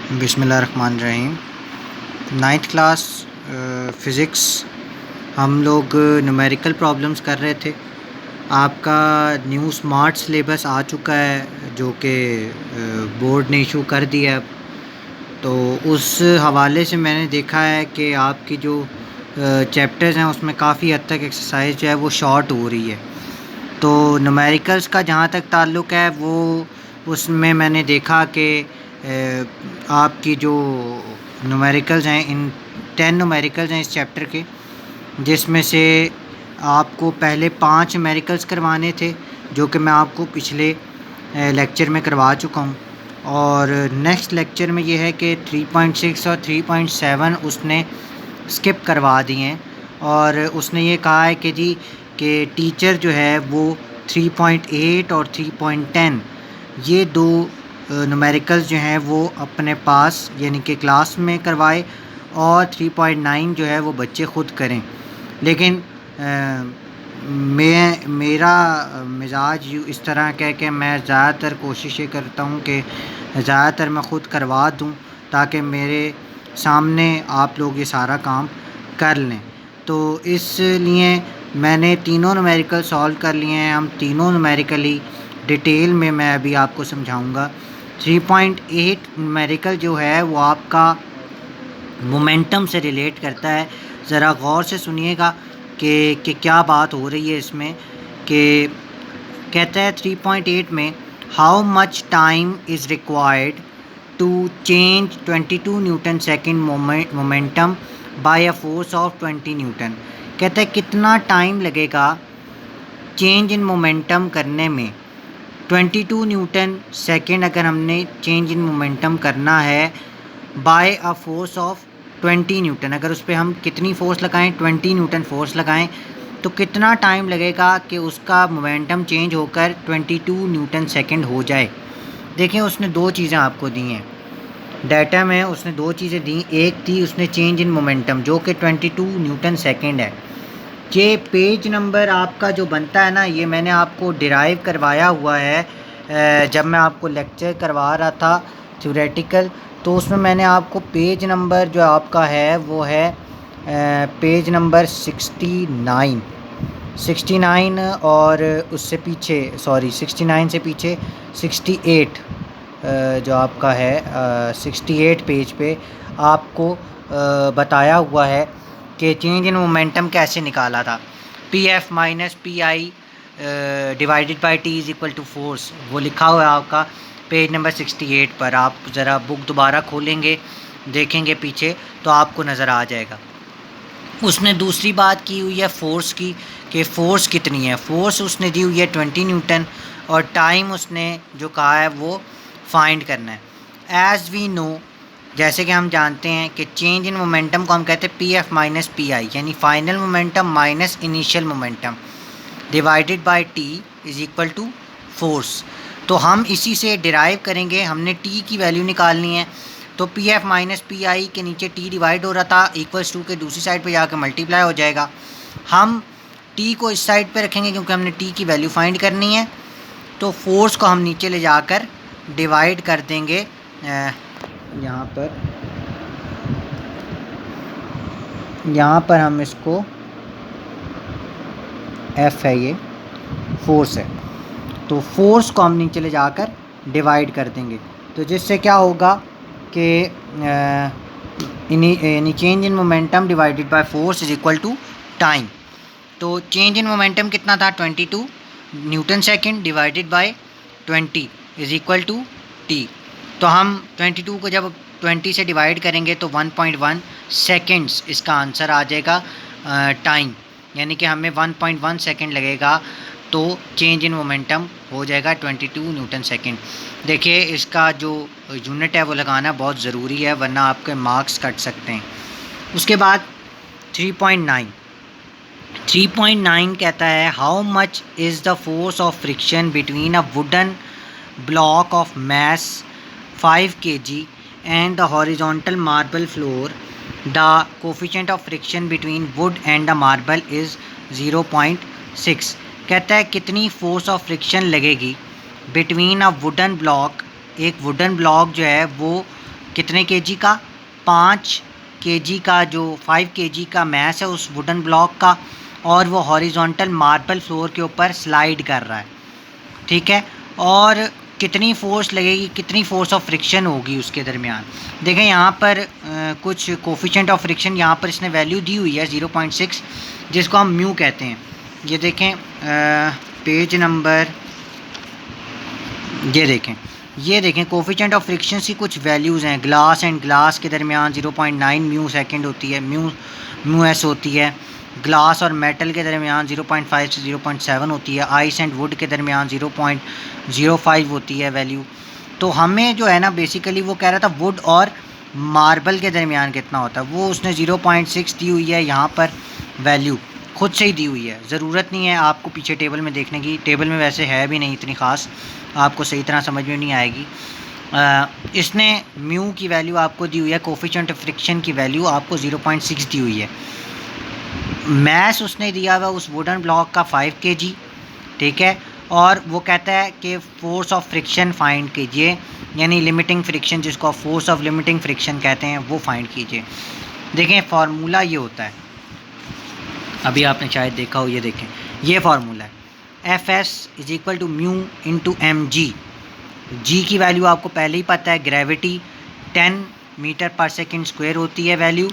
बिस्मिल्लाहिर्रहमानिर्रहीम। Ninth class physics हम लोग न्यूमेरिकल प्रॉब्लम्स कर रहे थे। आपका न्यू स्मार्ट सिलेबस आ चुका है जो कि बोर्ड ने इशू कर दिया है। तो उस हवाले से मैंने देखा है कि आपकी जो चैप्टर्स हैं उसमें काफ़ी हद तक एक्सरसाइज जो है वो शॉर्ट हो रही है। तो न्यूमेरिकल्स का जहाँ तक ताल्लुक़ है वो उसमें मैंने देखा कि आपकी जो न्यूमेरिकल्स हैं, इन 10 न्यूमेरिकल्स हैं इस चैप्टर के, जिसमें से आपको पहले 5 न्यूमेरिकल्स करवाने थे जो कि मैं आपको पिछले लेक्चर में करवा चुका हूँ। और नेक्स्ट लेक्चर में ये है कि 3.6 और 3.7 उसने स्किप करवा दिए हैं और उसने ये कहा है कि जी कि टीचर जो है वो 3.8 और 3.10 ये दो न्यूमेरिकल्स जो हैं वो अपने पास यानी कि क्लास में करवाए और 3.9 जो है वो बच्चे ख़ुद करें। लेकिन मेरा मिजाज इस तरह का है कि मैं ज़्यादातर कोशिश ये करता हूँ कि ज़्यादातर मैं ख़ुद करवा दूँ ताकि मेरे सामने आप लोग ये सारा काम कर लें। तो इसलिए मैंने तीनों न्यूमेरिकल सॉल्व कर लिए हैं। हम तीनों न्यूमेरिकली डिटेल में मैं अभी आपको समझाऊंगा। 3.8 न्यूमेरिकल जो है वो आपका मोमेंटम से रिलेट करता है। ज़रा गौर से सुनिएगा कि क्या बात हो रही है इसमें। कि कहता है 3.8 में how much time is required to change 22 newton second momentum by a force of 20 newton. कहता है कितना टाइम लगेगा चेंज इन मोमेंटम करने में। 22 न्यूटन सेकेंड अगर हमने चेंज इन मोमेंटम करना है by a force of 20 newton, अगर उस पर हम कितनी फ़ोर्स लगाएं, 20 न्यूटन फोर्स लगाएं, तो कितना टाइम लगेगा कि उसका मोमेंटम चेंज होकर 22 न्यूटन सेकेंड हो जाए। देखें उसने दो चीज़ें आपको दी हैं डाटा में, उसने दो चीज़ें दी। एक थी उसने चेंज इन मोमेंटम जो कि 22 न्यूटन सेकेंड है। ये पेज नंबर आपका जो बनता है ना, ये मैंने आपको डिराइव करवाया हुआ है जब मैं आपको लेक्चर करवा रहा था थ्योरेटिकल। तो उसमें मैंने आपको पेज नंबर जो आपका है वो है पेज नंबर 69 और उससे पीछे 69 से पीछे 68 जो आपका है 68 पेज पे आपको बताया हुआ है कि चेंज इन मोमेंटम कैसे निकाला था। P F minus P I divided by T is equal to force, वो लिखा हुआ है आपका पेज नंबर 68 पर। आप ज़रा बुक दोबारा खोलेंगे देखेंगे पीछे तो आपको नज़र आ जाएगा। उसने दूसरी बात की हुई है फ़ोर्स की, कि फ़ोर्स कितनी है। फ़ोर्स उसने दी हुई है 20 न्यूटन और टाइम उसने जो कहा है वो फाइंड करना है। एज़ वी नो, जैसे कि हम जानते हैं कि चेंज इन मोमेंटम को हम कहते हैं p F minus P i, यानी final momentum minus initial momentum divided by t is equal to force. तो हम इसी से डिराइव करेंगे। हमने टी की वैल्यू निकालनी है, तो P F minus P I के नीचे टी डिवाइड हो रहा था इक्वल्स टू के दूसरी साइड पे जाकर मल्टीप्लाई हो जाएगा। हम टी को इस साइड पे रखेंगे क्योंकि हमने टी की वैल्यू फाइंड करनी है। तो फोर्स को हम नीचे ले जाकर डिवाइड कर देंगे यहाँ पर हम इसको एफ है, ये फोर्स है, तो फोर्स को हम नीचे ले जाकर डिवाइड कर देंगे। तो जिससे क्या होगा कि change in momentum divided by force is equal to time. तो चेंज इन मोमेंटम कितना था 22 newton second divided by 20 is equal to T. तो हम 22 को जब 20 से डिवाइड करेंगे तो 1.1 सेकेंड्स इसका आंसर आ जाएगा टाइम, यानी कि हमें 1.1 सेकेंड लगेगा तो चेंज इन मोमेंटम हो जाएगा 22 न्यूटन सेकेंड। देखिए इसका जो यूनिट है वो लगाना बहुत ज़रूरी है वरना आपके मार्क्स कट सकते हैं। उसके बाद 3.9 कहता है how much is the force of friction between a wooden block of mass 5 kg and the horizontal marble floor. The coefficient of friction between would and the marble is 0.6। कहता है कितनी force of friction लगेगी between a wooden block, एक wooden block जो है वो कितने KG का, 5 केजी का, जो 5 केजी का मैस है उस वुडन ब्लॉक का, और वो हॉरिजॉन्टल मार्बल फ्लोर के ऊपर स्लाइड कर रहा है, ठीक है। और कितनी फ़ोर्स लगेगी, कितनी फ़ोर्स ऑफ फ्रिक्शन होगी उसके दरमियान। देखें यहाँ पर कुछ कोफिशिएंट ऑफ फ्रिक्शन यहाँ पर इसने वैल्यू दी हुई है 0.6, जिसको हम म्यू कहते हैं। ये देखें पेज नंबर, ये देखें कोफिशिएंट ऑफ फ्रिक्शन की कुछ वैल्यूज़ हैं। ग्लास एंड ग्लास के दरमियान 0.9 म्यू सेकेंड होती है, म्यू एस होती है। ग्लास और मेटल के दरमियान 0.5 से 0.7 होती है। आइस एंड वुड के दरमियान 0.05 होती है वैल्यू। तो हमें जो है ना बेसिकली वो कह रहा था वुड और मार्बल के दरमियान कितना होता है, वो उसने 0.6 दी हुई है यहाँ पर वैल्यू, खुद से ही दी हुई है, ज़रूरत नहीं है आपको पीछे टेबल में देखने की। टेबल में वैसे है भी नहीं इतनी ख़ास, आपको सही तरह समझ में नहीं आएगी। इसने म्यू की वैल्यू आपको दी हुई है, कोफिशिएंट ऑफ फ्रिक्शन की वैल्यू आपको 0.6 दी हुई है। मैस उसने दिया हुआ उस वुडन ब्लॉक का 5 केजी, ठीक है। और वो कहता है कि फोर्स ऑफ फ्रिक्शन फाइंड कीजिए, यानी लिमिटिंग फ्रिक्शन, जिसको आप फोर्स ऑफ लिमिटिंग फ्रिक्शन कहते हैं, वो फाइंड कीजिए। देखें फार्मूला ये होता है, अभी आपने शायद देखा हो, ये देखें ये फार्मूला है, Fs is equal to mu into M G. जी की वैल्यू आपको पहले ही पता है, gravity 10 metre per second square होती है वैल्यू,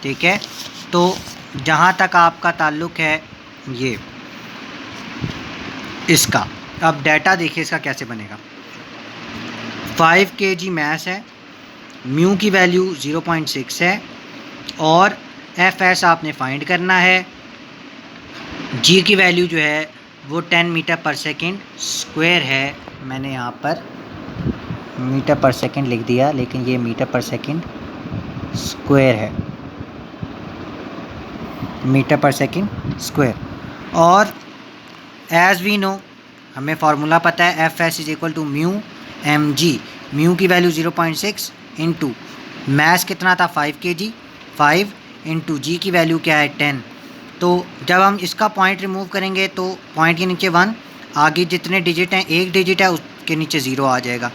ठीक है। तो जहाँ तक आपका ताल्लुक़ है ये इसका, अब डाटा देखिए इसका कैसे बनेगा। 5 केजी मैस है, म्यू की वैल्यू 0.6 है, और Fs आपने फाइंड करना है। जी की वैल्यू जो है वो 10 मीटर पर सेकेंड स्क्वायर है। मैंने यहाँ पर मीटर पर सेकेंड लिख दिया, लेकिन ये मीटर पर सेकेंड स्क्वायर है, मीटर पर सेकेंड स्क्वायर। और एज़ वी नो, हमें फार्मूला पता है, Fs is equal to mu M G. Mu की वैल्यू 0.6 इंटू मैस कितना था 5 केजी, 5 इंटू जी की वैल्यू क्या है 10। तो जब हम इसका पॉइंट रिमूव करेंगे तो पॉइंट के नीचे 1, आगे जितने डिजिट हैं, एक डिजिट है उसके नीचे 0 आ जाएगा।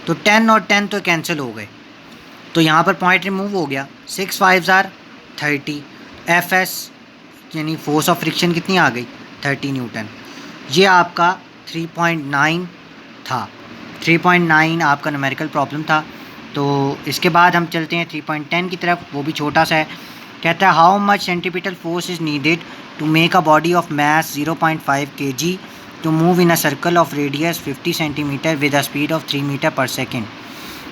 तो 10 और 10 तो कैंसिल हो गए, तो यहाँ पर पॉइंट रिमूव हो गया। 6 5 आर 30। Fs यानी फोर्स ऑफ फ्रिक्शन कितनी आ गई, 30 न्यूटन। ये आपका 3.9 था, 3.9 आपका न्यूमेरिकल प्रॉब्लम था। तो इसके बाद हम चलते हैं 3.10 की तरफ, वो भी छोटा सा है। कहता है how much centripetal force is needed to make a body of mass 0.5 kg to move in a circle of radius 50 centimetre with a speed of 3 metre per second.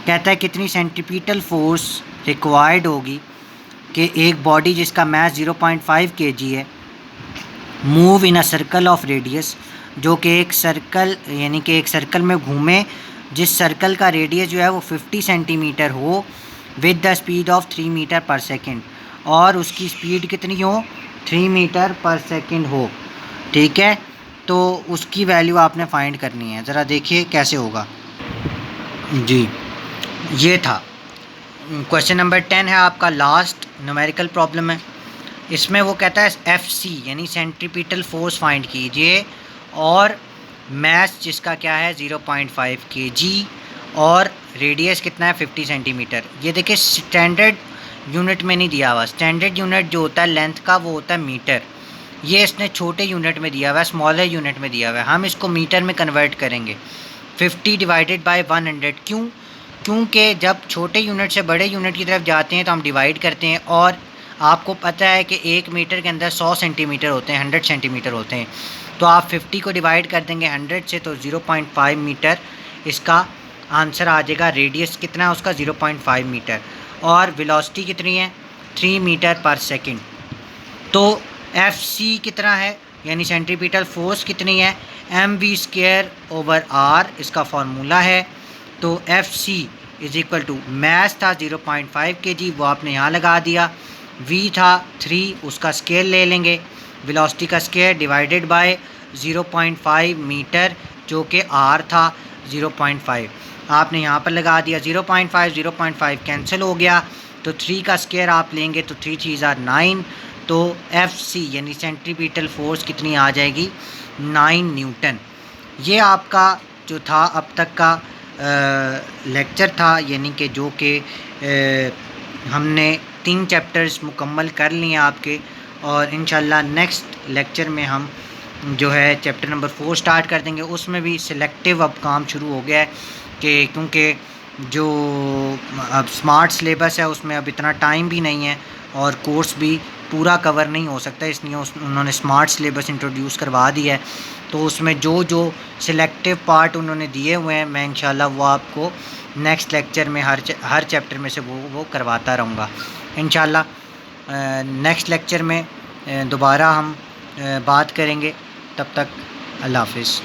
कहता है कितनी सेंट्रीपिटल फोर्स रिक्वायर्ड होगी कि एक body जिसका mess 0.5 kg है, move in a circle of radius, जो कि एक सर्कल यानी कि एक सर्कल में घूमे, जिस सर्कल का रेडियस जो है वो 50 सेंटीमीटर हो, with the speed of 3 metre per second, और उसकी स्पीड कितनी हो, 3 मीटर पर सेकेंड हो, ठीक है। तो उसकी वैल्यू आपने फाइंड करनी है। ज़रा देखिए कैसे होगा जी। ये था क्वेश्चन नंबर 10 है आपका, लास्ट न्यूमेरिकल प्रॉब्लम है। इसमें वो कहता है FC यानी सेंट्रीपिटल फोर्स फाइंड कीजिए, और मैस जिसका क्या है 0.5 kg, और रेडियस कितना है 50 सेंटीमीटर। ये देखिए स्टैंडर्ड यूनिट में नहीं दिया हुआ, स्टैंडर्ड यूनिट जो होता है लेंथ का वो होता है मीटर। ये इसने छोटे यूनिट में दिया हुआ है, स्मॉलर यूनिट में दिया हुआ है। हम इसको मीटर में कन्वर्ट करेंगे, 50 डिवाइडेड बाय 100। क्योंकि जब छोटे यूनिट से बड़े यूनिट की तरफ जाते हैं तो हम डिवाइड करते हैं, और आपको पता है कि 1 मीटर के अंदर 100 सेंटीमीटर होते हैं, 100 सेंटीमीटर होते हैं। तो आप 50 को डिवाइड कर देंगे 100 से, तो 0.5 मीटर इसका आंसर आ जाएगा। रेडियस कितना है उसका 0.5 मीटर, और वेलोसिटी कितनी है 3 मीटर पर सेकेंड। तो FC कितना है यानी सेंट्रीपिटल फोर्स कितनी है, mv²/r इसका फार्मूला है। तो FC is equal to mass था 0.5 kg, वो आपने यहाँ लगा दिया। V था 3, उसका स्केयर ले लेंगे, वेलोसिटी का स्केयर डिवाइडेड बाय 0.5 मीटर, जो कि R था 0.5, आपने यहाँ पर लगा दिया। 0.5 कैंसिल हो गया, तो 3 का स्केयर आप लेंगे तो 3 3 are 9। तो FC यानी सेंट्रीपिटल फोर्स कितनी आ जाएगी, 9 न्यूटन। ये आपका जो था अब तक का लेक्चर था, यानी कि जो कि हमने 3 चैप्टर्स मुकम्मल कर लिए आपके, और इंशाल्लाह नेक्स्ट लेक्चर में हम जो है चैप्टर नंबर 4 स्टार्ट कर देंगे। उसमें भी सिलेक्टिव अब काम शुरू हो गया है कि क्योंकि जो अब स्मार्ट सिलेबस है उसमें अब इतना टाइम भी नहीं है और कोर्स भी पूरा कवर नहीं हो सकता, इसलिए उन्होंने स्मार्ट सिलेबस इंट्रोड्यूस करवा दिया है। तो उसमें जो जो सिलेक्टिव पार्ट उन्होंने दिए हुए हैं, मैं इंशाल्लाह वो आपको नेक्स्ट लेक्चर में हर चैप्टर में से वो करवाता रहूँगा इंशाल्लाह। नेक्स्ट लेक्चर में दोबारा हम बात करेंगे। तब तक अल्लाह हाफ़िज़।